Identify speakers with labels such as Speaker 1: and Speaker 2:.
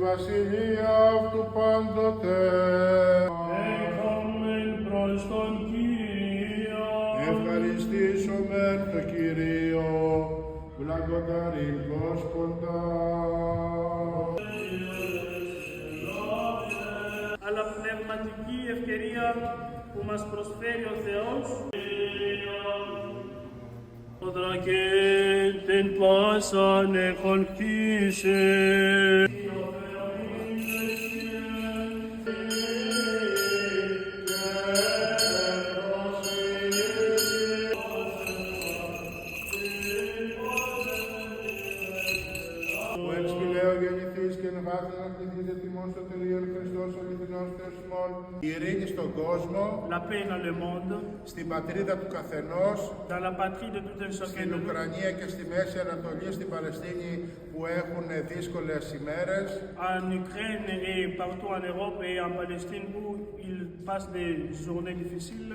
Speaker 1: βασιλεία αυτού πάντοτε.
Speaker 2: Έχαμεν προς τον Κύριο.
Speaker 1: Ευχαριστήσομεν το Κυρίο, βλαγκοταρήν Κόσποντα.
Speaker 2: Αλλά πνευματική ευκαιρία που μας προσφέρει ο Θεός, όδρα και την πάσαν εχολχτήσε.
Speaker 1: Ο εν σπηλαίο γεννηθείς και εν βάθεν ακτηθείτε τιμών σωτηρίων Χριστός ο αληθινός Θεός ημών, η ειρήνη στον κόσμο,
Speaker 2: La paix dans le monde,
Speaker 1: στην πατρίδα του καθενός,
Speaker 2: dans la patrie de tout un chacun
Speaker 1: στην
Speaker 2: de nous,
Speaker 1: Ουκρανία και στη Μέση Ανατολή, στην Παλαιστίνη που έχουν δύσκολες ημέρες,
Speaker 2: en Ukraine et partout en Europe et en Palestine où ils passent des journées difficiles.